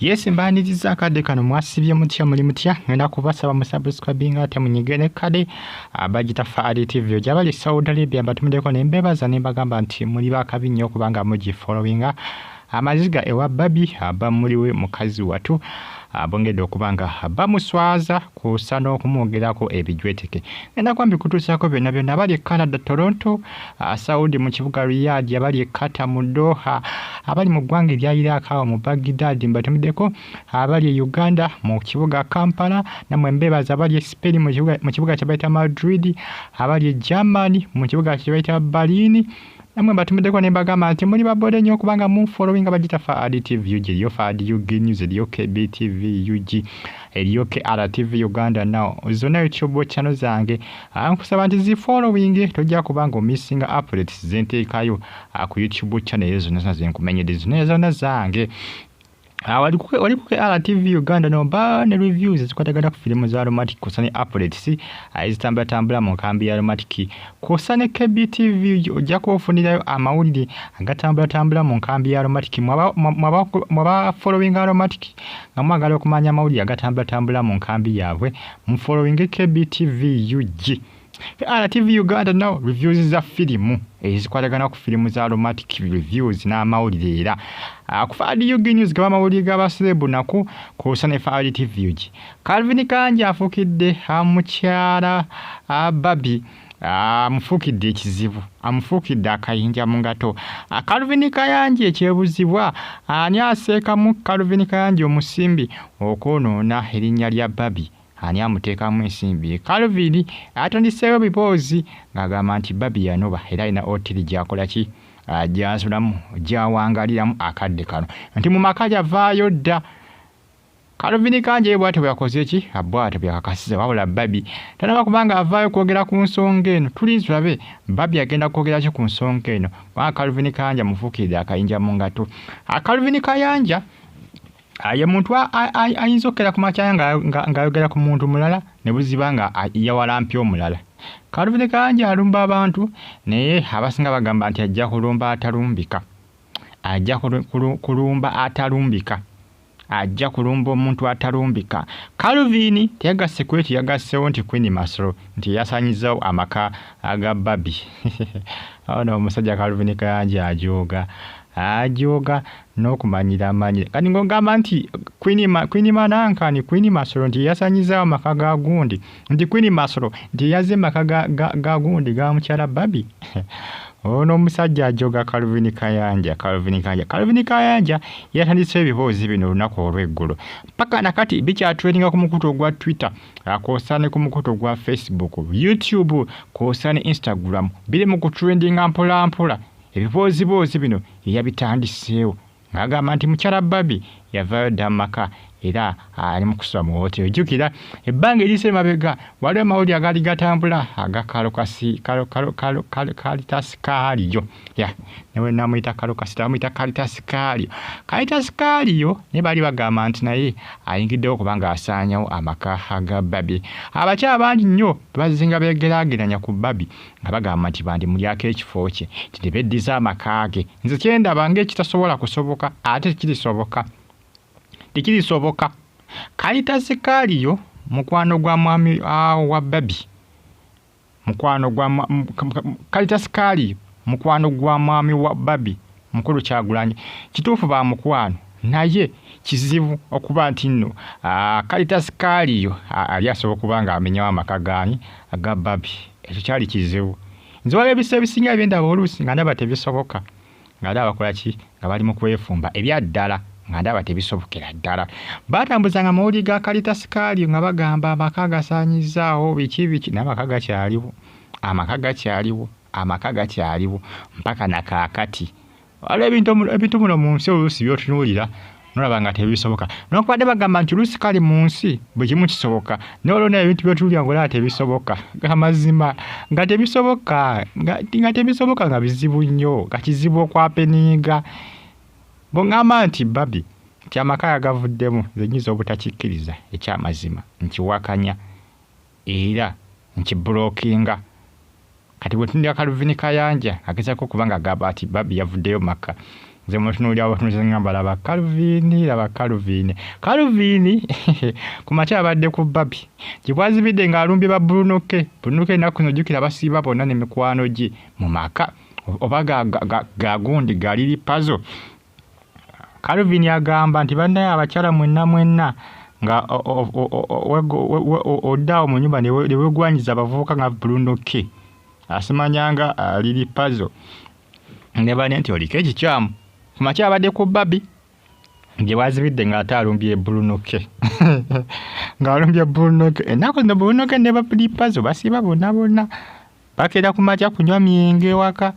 Yes mbaniriza akadde kano mwasibye mutya muli mutya ngenda kubasaba musubscribing ate munyigene kade abagita Faali TV ojabali Saudi Arabia batumideko nembebaza nembagamba nti muli bakabi nnyo kubanga mugi followinga Amaziiga ewa Babie aba muliwe mukazi watu abongedde okubanga bamuswaza kusana okumwogerako ebijweteke ngenda kwambi kutuusako byonna bali Canada Toronto Saudi mu kibuga Riyadh abali Qatar mu Doha abali mu ggwanga erya Iraq awo mu Baghdad mbatumideko abali Uganda mu kibuga Kampala namwe mbebaza abali Spain mu kibuga kya bayita Madrid abali Germany mu kibuga kya bayita Berlin namwe batumideko nembagamba nti muli babode nnyo kubanga mu following abagita Faali TV UG yo Faali UG News yo KBTV UG yo KRTV Uganda now zona YouTube channel zange nkusaba nti zi following tojja kubanga missing updates zenteekayo ku YouTube channel ezo zonna zenkumenyedde zona zange wali ku RTV Uganda no ba ne reviews zikwatagana ku filimu za romantic kusane updates izitambula mu kambi ya romantic kusane KBTV ojja kufunirayo amawulire agatambula mu kambi ya romantic mwaba following romantic ngamwagala okumanya amawulire agatambula mu kambi yaabwe mu following KBTV UG RTV Uganda now reviews za filimu ezikwatagana ku filimu za romantic reviews n'amawulire era ku Faali UG News gaba amawulire g'abaselebu nako kusane Faali TV UG Calvin Kanja afukidde mukyala Babie amufukidde ekizibu amufukidde akayinja mu ngato Calvin Kayanja ekyebuzibwa ani aseekamu Calvin Kayanja omusimbi okwonoona erinnya lya Babie ani amuteekamu ensimbi Calvin atondiseeyo bipoozi ng'agamba nti Babie yanoba era alina otiri gy'akola ki gy'asulamu gy'awangaliramu akadde kano nti mu maka gyavaayo dda Calvin Kanja bw'atyo byakoze ki bw'atyo byakakasiza wabula Babie tanaba kubanga avaayo kwogera ku nsonga eno tulinzi tulabe Babie agenda kwogera ki ku nsonga eno kubanga Calvin Kanja mufuukidde akayinja mu ngato Calvin Kayanja ye muntu ayinza okera ku makyaya ng'ayogera ku muntu mulala ne buziba nga yawalampya omulala Calvin Kanja alumba abantu naye abasinga bagamba nti ajja kulumba atalumbika ajja kulumba atalumbika ajja kulumba omuntu atalumbika Calvin teyaгаsse kweti yagassewo nti Queen Masoro nti yasanyizawo amaka aga Babie ono omusajja Calvin Kanja ajoga n'okumanyira amanyire kati ng'ogamba nti Queen Manankani Queen Masoro nti yasanyizawo amaka ga gundi nti Queen Masoro nti yazze amaka ga gundi ga mukyala Babie ono omusajja ajoga Calvin Kayanja yatandise ebiboozi bino olunaku olw'eggulo paka nakati bikyatwelinga ku mukutu ogwa Twitter kwosaane ku mukutu ogwa Facebook YouTube kwosaane Instagram biri mu kutrendinga mpolampola ebiboozi bino yabitandiseewo ng'agamba nti mukyala Babie yavaayo dda maka era ali mu kusula mu hoteli jjukira ebbanga eriise mabega waliwo amawulire agaali gatambula aga kalitasikaliyo newe namuyita kalokasi tamuyita kalitasikaliyo ne baali bagamba nti naye ayingiddewo kubanga asaanyawo amaka aga Babie abakyala bangi nnyo bazinga begeraageranya ku Babie nga bagamba nti bandi mulyako ekifo kye nti tebeddiza amaka ge nze kyendaba ng'ekitasobola kusoboka ate tekirisoboka kalitasikaliyo mukwano gwa mwami wa Babie kalitasikaliyo mukwano gwa mwami wa Babie mukulu Kyagulanyi kituufu ba mukwano naye kizibu okuba nti nno kalitasikaliyo ali asobola okuba nga amenyawo amaka gani aga Babie ekyo kyali kizibu nze waliwo ebisa ebisinga ebyendaba oluusi nga ndaba tebisoboka nga ndaba bakola ki nga bali mu kwefumba ebyaddala nga ndaba tebisobokera ddala batambuzanga amawulire ga kalitasikaliyo nga bagamba amaka gasaanyizaawo biki n'amaka gakyaliwo mpaka nakaakati waliwo ebintu muno mu nsi oluusi byotunuulira nolaba nga tebisoboka nokubadde bagamba nti oluusi kali mu nsi buli kimu kisoboka nolona ebintu byotunuulira ngolaba tebisoboka gamazima nga tebisoboka nga bizibu nnyo nga kizibu okwapeninga bongamba nti Babie nti amaka yagavuddemu zenyiza obutakikkiriza ekyamazima nkiwakanya era nkibulokinga kati bwe tundya Calvin Kayanja agezaako kubanga agamba ati Babie yavuddeyo maka nze mutunuulira batunze ngamba laba Calvin ku makya abadde ku Babie gye bwazibidde ng'alumbye ba Bruno K ennaku zino jjukira basiiba bonna ne mikwano gye mu maka oba gagundi galiri pazo. Calvin agamba nti bannaye abakyala mwenna nga oddaawo mu nnyumba ne wegwanyiza abavubuka nga Bruno K asimanyanga aliri pazo ne bane nti oliko ekikyamu ku makya abadde ku Babie gye bwazibidde ng'ate alumbye Bruno K ng'alumbye Bruno K ennaku zino Bruno K ne bali pazo basiiba bonna bakeera ku makya kunywa myenge ewaka.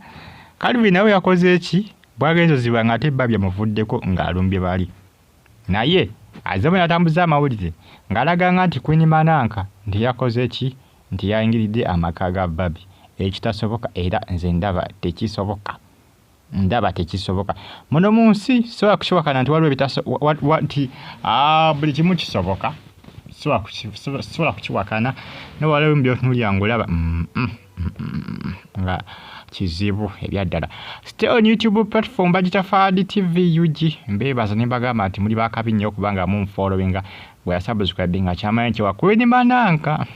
Calvin nawe yakoze eki bwagenzo ziba ng'ate Babie amuvuddeko ng'alumbye bali naye azze bwenatambuza amawulire ng'alaganga nti Queen Mananka nti yakoze eki nti yayingiridde amaka ga Babie ekitasoboka era nze ndaba tekisoboka muno mu nsi sobola kukiwakana nti waliwo nti buli kimu kisoboka sobola kukiwakana newaliwo by'otunulira ng'olaba nga kizibu ebyaddala. Stay on YouTube platform bagita Fadi TV UG mbeebaza ne bagamba nti muli bakabi nnyo kubanga munfollowinga bwe yasubscribinga kyamaanyi kye wa Queen Mananka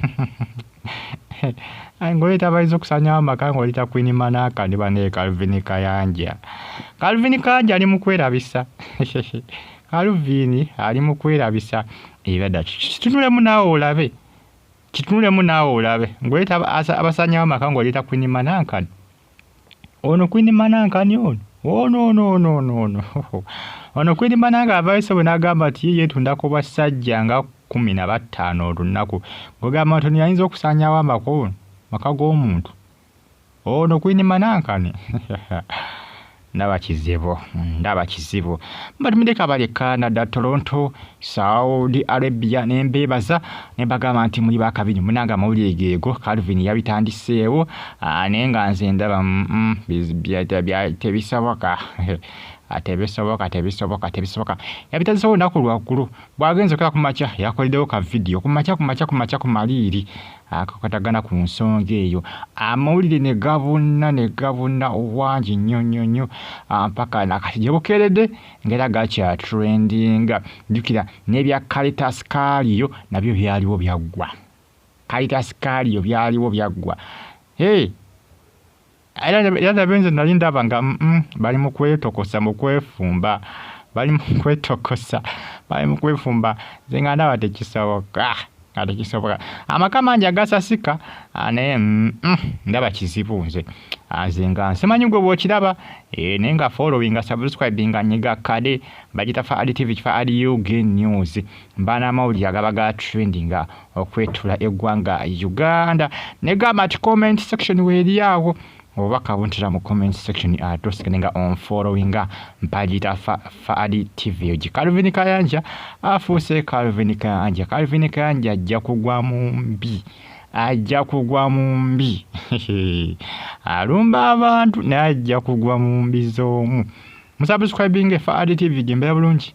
ng'oleeta abayizi okusanyawo amaka ng'oleeta Queen Mananka ne bane Calvin Kayanja ali mu kwerabisa Calvin ali mu kwerabisa ebadda kitunulemu naawe olabe ng'oleeta abasanyawo amaka ng'oleeta Queen Mananka ono Queen Mananka ni ono Queen Mananka avaayo bwe n'agamba nti ye yeetundako basajja nga 15 olunaku ng'ogamba nti ayinza okusanyawo maka g'omuntu ono Queen Mananka ni ndaba kizibu mbatumideka bali Canada, Toronto, Saudi Arabia nembeebaza ne bagamba nti muli bakabi nnyo munanga amawulire geego Calvin yabitandiseewo naye nga nze ndaba tebisoboka yabitandiseewo olunaku lwaggulu bwagenze okera ku makya yakoleddewo ka vidiyo ku makya ku maliiri akakatagana ku nsonga eyo amawulire ne gabuna owangi nnyo mpaka nakati gye bukeeredde ng'era gakya trendinga jjukira n'ebya Caritas Kaliyo nabyo byaliwo byaggwa era nabyo nze nali ndaba nga bali mu kwetokosa mu kwefumba nze nga ndaba tekisoboka amaka mangi agasasika naye ndaba kizibu nze nga nsimanyi gwe bw'okiraba naye nga followinga subscribinga nyiga kade bagita Fadi TV Fadi UG News mbana amawulire agaba ga trendinga okwetula eggwanga Uganda ne gamba nti comment section weeri awo obubaka buntira mu comment section atosikenga on followinga mpagita Fadi TV UG. Calvin Kayanja afuuse Calvin Kayanja ajja kugwa mu mbi alumba abantu naye ajja kugwa mu mbi z'omu. Musubscribing Fadi TV gembera bulungi